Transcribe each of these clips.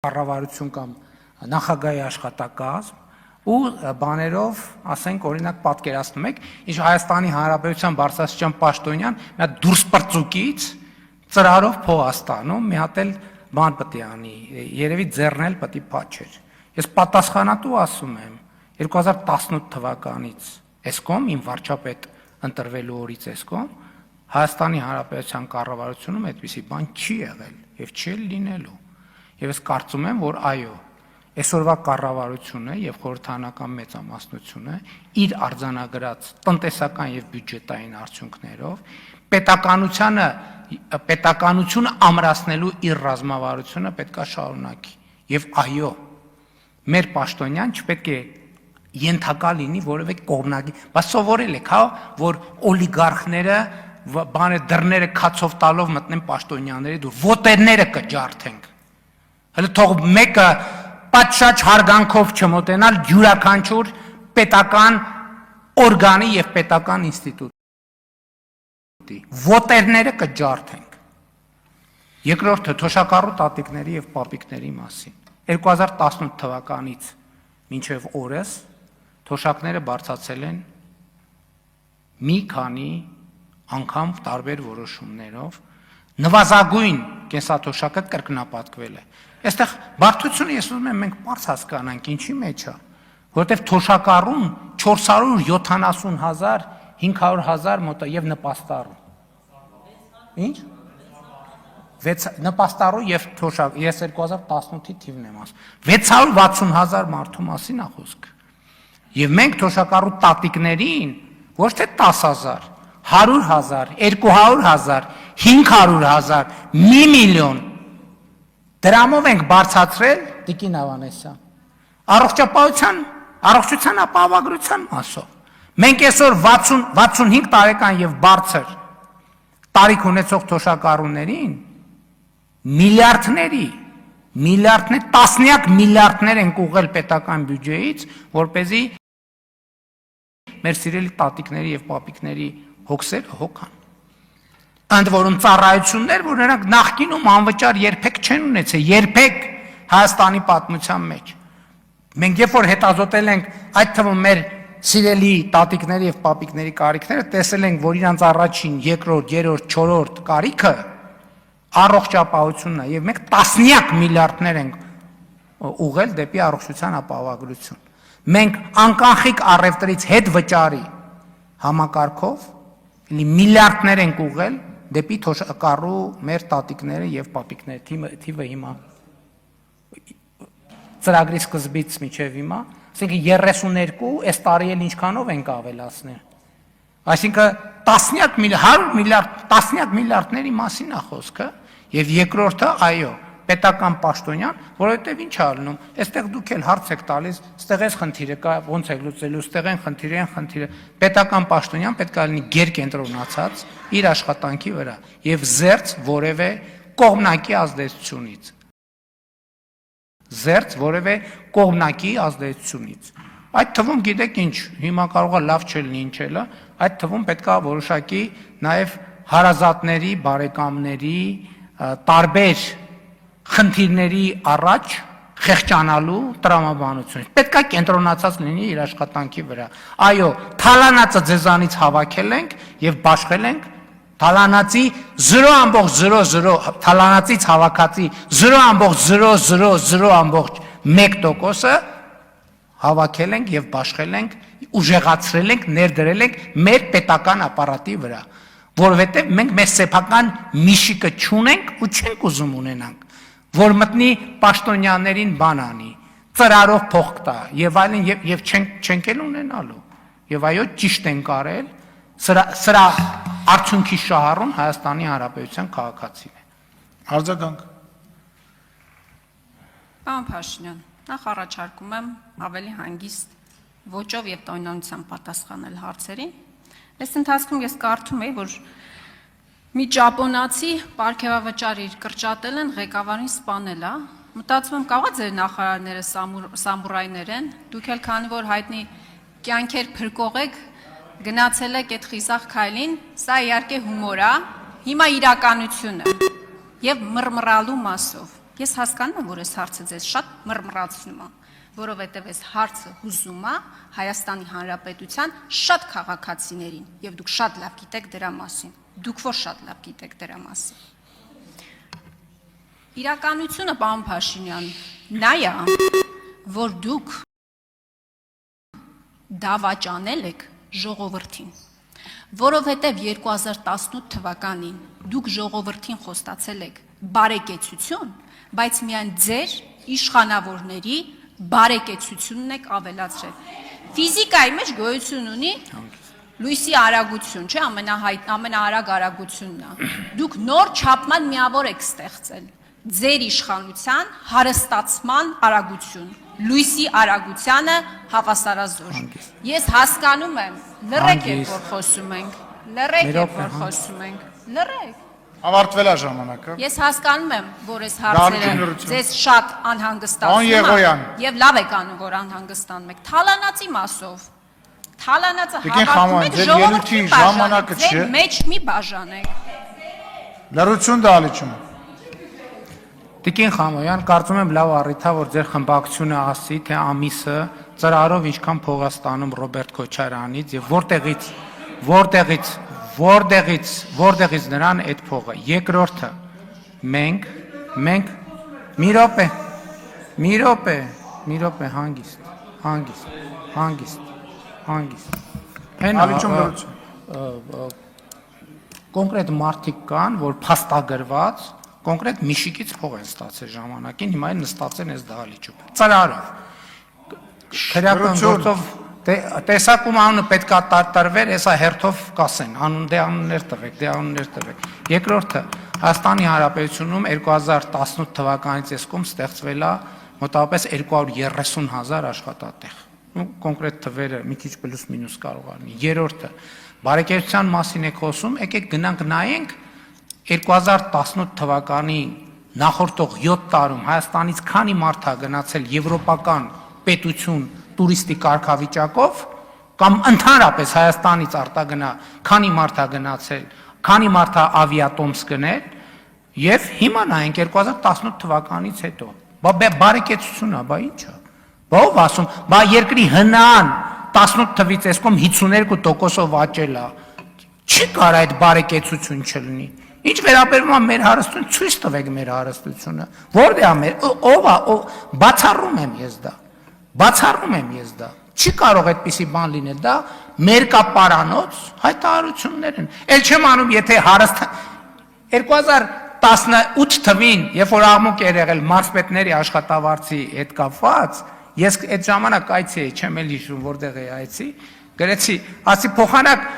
կառավարություն կամ նախագահի աշխատակազմ ու բաներով, ասենք, օրինակ պատկերացնում եք, ինչ Հայաստանի Հանրապետության բարձրաստիճան պաշտոնյան մի հատ դուրս պրծուկից ծրարով փող ստանում, մի հատ էլ բան պետք է անի, երևի ձեռն էլ պետք է փաչեր։ Ես պատասխանատու ասում եմ, 2018 թվականից էսկոմ իմ վարչապետ ընտրվելու օրից էսկոմ Հայաստանի Հանրապետության կառավարությունում այդպիսի բան չի եղել եւ չի լինելու։ Եվ ես կարծում եմ, որ այո, այսօրվա կառավարությունը եւ խորհրդարանական մեծամասնությունը իր արձանագրած տնտեսական եւ բյուջետային արդյունքներով պետականությունը ամրացնելու իր ռազմավարությունը պետքա շարունակի։ Եվ այո, մեր պաշտոնյան չպետք է ենթակա լինի որևէ կողմնակի, բայց սովորել եք, հա, որ օլիգարխները բանը դռները քացով տալով մտնեն պաշտոնյաների դուր, ոտերները կջարդենք։ Հələ թող մեկը պատշաճ հարգանքով չմոտենալ յուրաքանչյուր պետական օրգանի եւ պետական ինստիտուտի։ Ոտերները կջարդենք։ Երկրորդը թոշակառու տատիկների եւ պապիկների մասին։ 2018 թվականից մինչեւ օրս թոշակները բարձրացել են մի քանի անգամ տարբեր որոշումներով, նվազագույն կենսաթոշակը կրկնապատկվել է։ Այստեղ բարդությունը ես ուզում եմ մենք բարձ հասկանանք ինչի մեջ է, որովհետև թոշակառուն 470,000, 500,000 մոտ եւ նպաստառու։ Ինչ? Նպաստառու եւ թոշակ, ես 2018-ի թիվն եմ ասում։ 660,000 մարդու մասին է խոսքը։ Եվ մենք թոշակառու տատիկներին ոչ թե 10,000, 100,000, 200,000, 500,000, 1 միլիոն դրամով ենք բարձրացրել Տիկին Ավանեսյան։ Առողջության ապահովագրության մասով։ Մենք այսօր 65 տարեկան եւ բարձր տարիք ունեցող թոշակառուներին տասնյակ միլիարդներ ենք ուղղել պետական բյուջեից, որպեսզի մեր սիրելի տատիկների եւ պապիկների հոգսերը հոգան։ Ընդ որում ծառայություններ, որ նրանք նախկինում անվճար երբեք չեն ունեցել, երբեք Հայաստանի պատմության մեջ։ Մենք երբ որ հետազոտել ենք այդ թվում մեր սիրելի տատիկների եւ պապիկների կարիքները, տեսել ենք, որ իրանց առաջին, երկրորդ, երրորդ, չորրորդ կարիքը առողջապահությունն է եւ մենք տասնյակ միլիարդներ ենք ուղղել դեպի առողջության ապահովագրություն։ Մենք անկանխիկ առևտրից հետ վճարի համակարգով միլիարդներ ենք ուղղել դեպի թոշակառու մեր տատիկները եւ պապիկները, թիվը հիմա ծրագրի սկզբից մինչև հիմա, ասենք 32, այս տարի էլ ինչքանով ենք ավելացնել։ Այսինքն տասնյակ միլիարդների մասին է խոսքը, եւ երկրորդը, այո, պետական պաշտոնյան, որովհետև ինչ է ալնում, այստեղ դուք էլ հարց եք տալիս, ստեղ էս խնդիրը կա, ոնց եք լուծելու, ստեղ են խնդիրը, պետական պաշտոնյան պետք է լինի գերկենտրոնացած իր աշխատանքի վրա եւ զերծ որևէ կողմնակի ազդեցությունից։ Այդ թվում գիտեք ինչ, հիմա կարող է լավ չլինի ինչ էլա, այդ թվում պետք է որոշակի նաեւ հարազատների, բարեկամների տարբեր խնդիրների առաջ խեղճանալու տրամաբանություն։ Պետք է կենտրոնացած լինի իր աշխատանքի վրա։ Այո, թալանացը ձեզանից հավաքել ենք եւ բաշխել ենք, թալանացի 0.00 թալանացից հավաքածի 0.000.1%-ը հավաքել ենք եւ բաշխել ենք, ուժեղացրել ենք, ներդրել ենք մեր պետական ապարատի վրա, որովհետեւ մենք մեր սեփական միշիկը չունենք ու չենք ուզում ունենանք, որ մտնի պաշտոնյաներին բան անի, ծրարով փող տա եւ այլն եւ չենք էլ ունենալու։ Եվ այո, ճիշտ ենք արել, սրա արդյունքի շահառուն Հայաստանի Հանրապետության քաղաքացին է։ Արձագանք։ Պարոն Փաշինյան, նախ առաջարկում եմ ավելի հանգիստ ոճով եւ տոնայնությամբ պատասխանել հարցերին։ Այս ընթացքում ես կարդում եի, որ մի ճապոնացի պարգևավճար իր կրճատել են, ղեկավարին սպանել է։ Մտածում եմ, կարող է ձեր նախարարները սամուրայներ են, դուք էլ քանի որ հայտնի կյանքեր փրկող եք, գնացել եք այդ խիսախ քայլին, սա իհարկե հումոր է, հիմա իրականությունը եւ մռմռալու մասով։ Ես հասկանում եմ, որ այս հարցը ձեզ շատ մռմռացնում է, որովհետև այս հարցը հուզում է Հայաստանի Հանրապետության շատ քաղաքացիներին, եւ դուք շատ լավ գիտեք դրա մասին։ Դուք որ շատ լավ գիտեք դրա մասին։ Իրականությունը, պարոն Փաշինյան, նա է, որ դուք դավաճանել եք ժողովրդին, որովհետև 2018 թվականին դուք ժողովրդին խոստացել եք բարեկեցություն, բայց միայն ձեր իշխանավորների բարեկեցությունն եք ավելացրել։ Ֆիզիկայի մեջ գոյություն ունի լույսի արագություն, չէ, ամենաարագ արագությունն է։ Դուք նոր չափման միավոր եք ստեղծել ձեր իշխանության հարստացման արագություն, լույսի արագությանը հավասարազոր։ Ես հասկանում եմ, լռեք երբ որ խոսում ենք, լռեք երբ որ խոսում ենք, լռեք։ Ավարտվել է ժամանակը։ Ես հասկանում եմ, որ այս հարցերը ձեզ շատ անհանգստացնում Եղոյան։ եւ լավ եք անում, որ անհանգստանում եք։ Թալանացի մասով։ Թալանացը Տիկին հավաքում Խաման, եք ձեր ժողովրդի ելույթի ժամանակը չէ։ ձեր մեջ մի բաժանեք։ Լրություն դալիճում։ Տիկին Խամոյան, կարծում եմ լավ առիթ է, որ ձեր խմբակցությունը ասի, թե ամիսը ծրարով ինչքան փող է ստանում Ռոբերտ Քոչարյանից եւ որտեղից նրան այդ փողը։ Երկրորդը, մենք մի րոպե, հանգիստ։ Դալիճում լրություն։ Կոնկրետ մարդիկ կան, որ փաստագրված կոնկրետ Միշիկից փող են ստացել ժամանակին, հիմա են նստած են այս դահլիճում։ Ծրարով։ Քրեական գործով տեսակում անունը պետքա տարվեր, հեսա հերթով կասեն, անուններ տվեք։ Երկրորդը, Հայաստանի Հանրապետությունում 2018 թվականից եսկում ստեղծվել է մոտավորապես 230,000 աշխատատեղ։ Կոնկրետ թվերը մի քիչ պլյուս մինուս կարող լինի։ Երրորդը, բարեկեցության մասին եք խոսում, եկեք գնանք նայենք 2018 թվականի նախորդող 7 տարում Հայաստանից քանի մարդ է գնացել եվրոպական պետություն տուրիստի կարգավիճակով կամ ընդհանրապես Հայաստանից արտագնա քանի մարդ է գնացել, քանի մարդ է ավիատոմս գնել եւ հիմա նայենք 2018 թվականից հետո։ Բարեկեցություն է, բա ի՞նչ է։ Բա ով ասում, բա երկրի հնան 18 թվից եսկում 52%-ով աճել է։ Չի կարա այդ բարեկեցություն չլինի։ Ինչ վերաբերում է մեր հարստություն, ցույց տվեք մեր հարստությունը։ Որտե՞ղ է մեր, ով է, բացառում եմ ես դա։ Չի կարող այդպիսի բան լինել, դա մերկապարանոց հայտարարություններ են։ Էլ չեմ անում, եթե հարստ 2018 թվին, երբ որ աղմուկ էր եղել մարզպետների աշխատավարձի հետ կապված, ես այդ ժամանակ այցի էի, չեմ էլ հիշում որտեղ էի այցի, գրեցի, ասի փոխանակ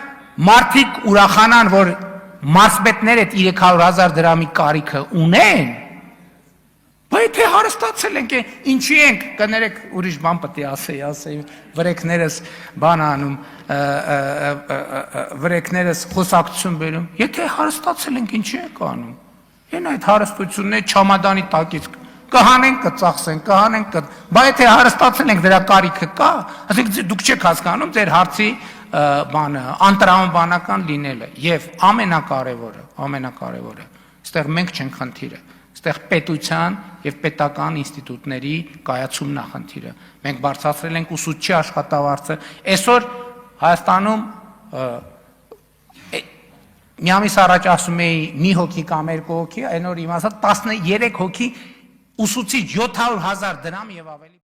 մարդիկ ուրախանան, որ մարզպետները 300,000 դրամի կարիքը ունեն, բայց եթե հարստացել ենք, ինչի ենք, կներեք ուրիշ բան պետք է ասեի, վրեքներս բան անում, վրեքներս խոսակցություն բերում, եթե հարստացել ենք, ինչի ենք անում, են այդ հարստությունները չամադանի տակից կհանենք, կծախսենք, բայց եթե հարստացել ենք, դրա կարիքը կա, ասենք դուք չեք հասկանում ձեր հարցի բանը, անտրամաբանական լինելը եւ ամենակարևորը, այստեղ մենք չենք խնդիրը, այստեղ պետության եւ պետական ինստիտուտների կայացումն է խնդիրը։ Մենք բարձրացրել ենք ուսուցչի աշխատավարձը, այսօր Հայաստանում մի ամիս առաջ ասում էի մի հոգի կամ երկու հոգի, այն օր իմացա 13 հոգի ուսուցիչ 700,000 դրամ եւ ավելի